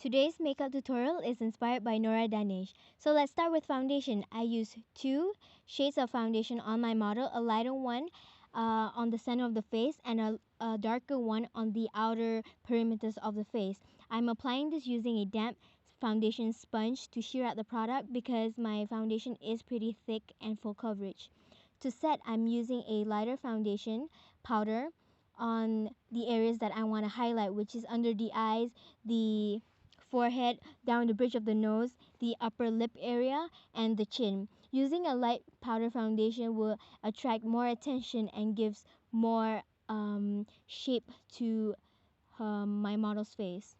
Today's makeup tutorial is inspired by Nora Danish. So let's start with foundation. I use two shades of foundation on my model, a lighter one on the center of the face and a darker one on the outer perimeters of the face. I'm applying this using a damp foundation sponge to shear out the product because my foundation is pretty thick and full coverage. To set, I'm using a lighter foundation powder on the areas that I want to highlight, which is under the eyes, the forehead, down the bridge of the nose, the upper lip area, and the chin. Using a light powder foundation will attract more attention and gives more shape to my model's face.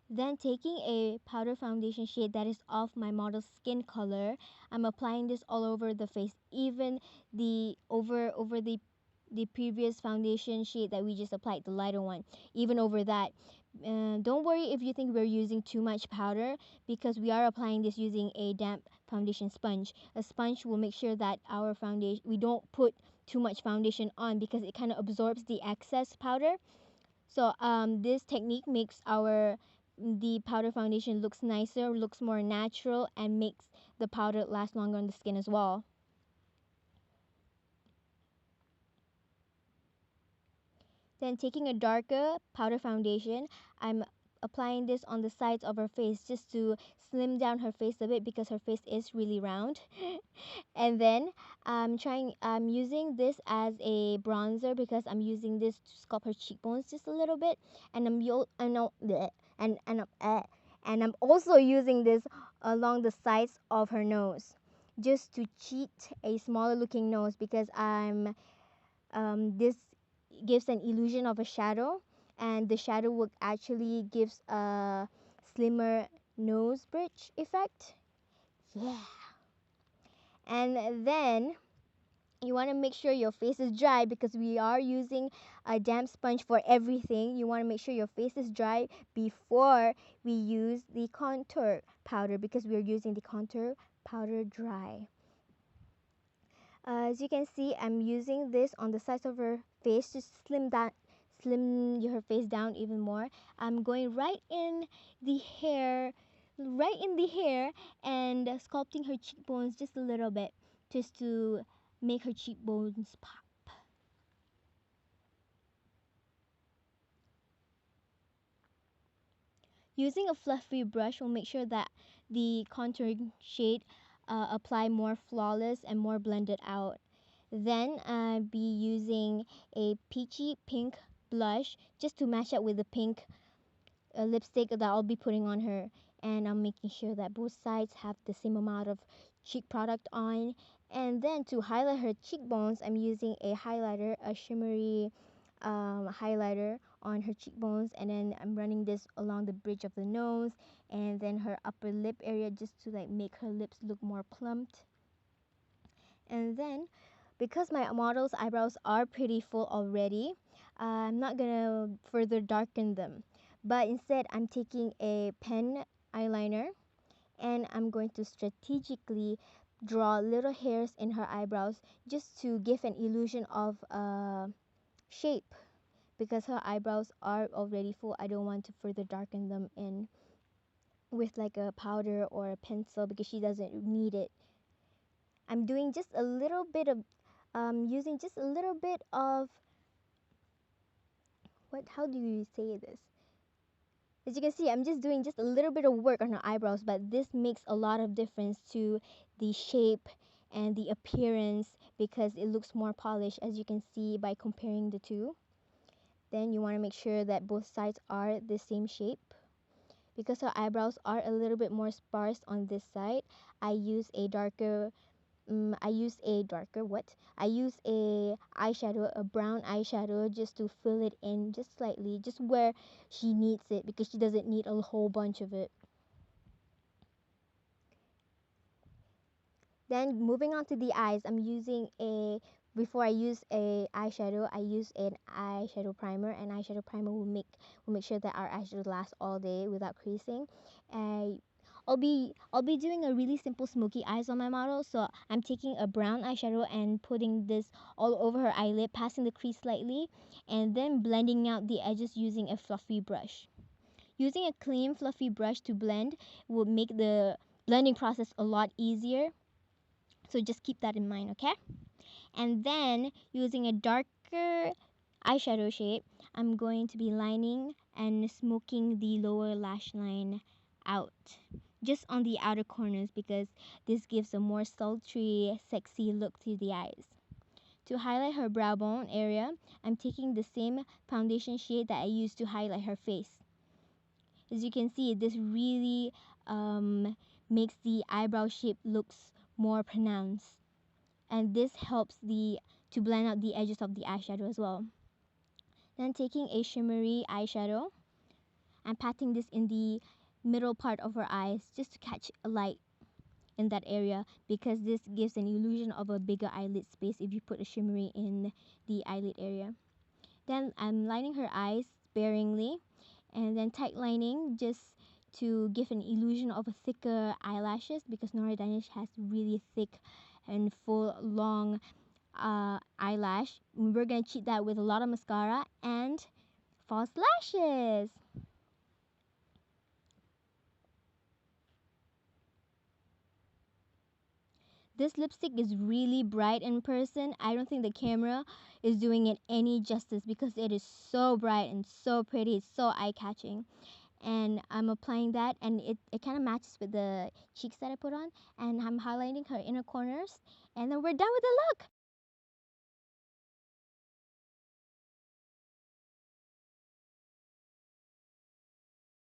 Then taking a powder foundation shade that is of my model's skin color, I'm applying this all over the face, even the over the previous foundation shade that we just applied, the lighter one, even over that. Don't worry if you think we're using too much powder because we are applying this using a damp foundation sponge. A sponge will make sure that our foundation, we don't put too much foundation on because it kind of absorbs the excess powder. So this technique makes the powder foundation looks nicer, looks more natural, and makes the powder last longer on the skin as well. Then taking a darker powder foundation, I'm applying this on the sides of her face just to slim down her face a bit because her face is really round. And then I'm using this as a bronzer because I'm using this to sculpt her cheekbones just a little bit, and I'm also using this along the sides of her nose just to cheat a smaller looking nose because this gives an illusion of a shadow, and the shadow would actually gives a slimmer nose bridge effect. Yeah. And then you want to make sure your face is dry because we are using a damp sponge for everything. You want to make sure your face is dry before we use the contour powder because we are using the contour powder dry. As you can see, I'm using this on the sides of her face to slim her face down even more. I'm going right in the hair, and sculpting her cheekbones just a little bit, just to make her cheekbones pop. Using a fluffy brush will make sure that the contouring shade apply more flawless and more blended out. Then I'll be using a peachy pink blush just to match up with the pink lipstick that I'll be putting on her. And I'm making sure that both sides have the same amount of cheek product on. And then to highlight her cheekbones, I'm using a highlighter, a shimmery highlighter on her cheekbones, and then I'm running this along the bridge of the nose and then her upper lip area just to like make her lips look more plumped. And then because my model's eyebrows are pretty full already, I'm not gonna further darken them, but instead I'm taking a pen eyeliner and I'm going to strategically draw little hairs in her eyebrows just to give an illusion of shape. Because her eyebrows are already full, I don't want to further darken them in with like a powder or a pencil because she doesn't need it. I'm doing just a little bit of using just a little bit of how do you say this? As you can see, I'm just doing just a little bit of work on her eyebrows, but this makes a lot of difference to the shape and the appearance because it looks more polished, as you can see by comparing the two. Then you want to make sure that both sides are the same shape. Because her eyebrows are a little bit more sparse on this side, I use a darker I use a eyeshadow, a brown eyeshadow, just to fill it in just slightly, just where she needs it because she doesn't need a whole bunch of it. Then moving on to the eyes, before I use a eyeshadow, I use an eyeshadow primer. And eyeshadow primer will make sure that our eyeshadow lasts all day without creasing. I'll be doing a really simple smoky eyes on my model, so I'm taking a brown eyeshadow and putting this all over her eyelid, passing the crease slightly, and then blending out the edges using a fluffy brush. Using a clean, fluffy brush to blend will make the blending process a lot easier. So just keep that in mind, okay? And then using a darker eyeshadow shade, I'm going to be lining and smoking the lower lash line out. Just on the outer corners because this gives a more sultry, sexy look to the eyes. To highlight her brow bone area, I'm taking the same foundation shade that I used to highlight her face. As you can see, this really makes the eyebrow shape looks more pronounced. And this helps to blend out the edges of the eyeshadow as well. Then taking a shimmery eyeshadow, I'm patting this in the middle part of her eyes just to catch a light in that area because this gives an illusion of a bigger eyelid space if you put a shimmery in the eyelid area. Then I'm lining her eyes sparingly and then tight lining just to give an illusion of a thicker eyelashes because Nora Danish has really thick and full long eyelash. We're gonna cheat that with a lot of mascara and false lashes. This lipstick is really bright in person. I don't think the camera is doing it any justice because it is so bright and so pretty. It's so eye-catching. And I'm applying that and it kind of matches with the cheeks that I put on. And I'm highlighting her inner corners. And then we're done with the look.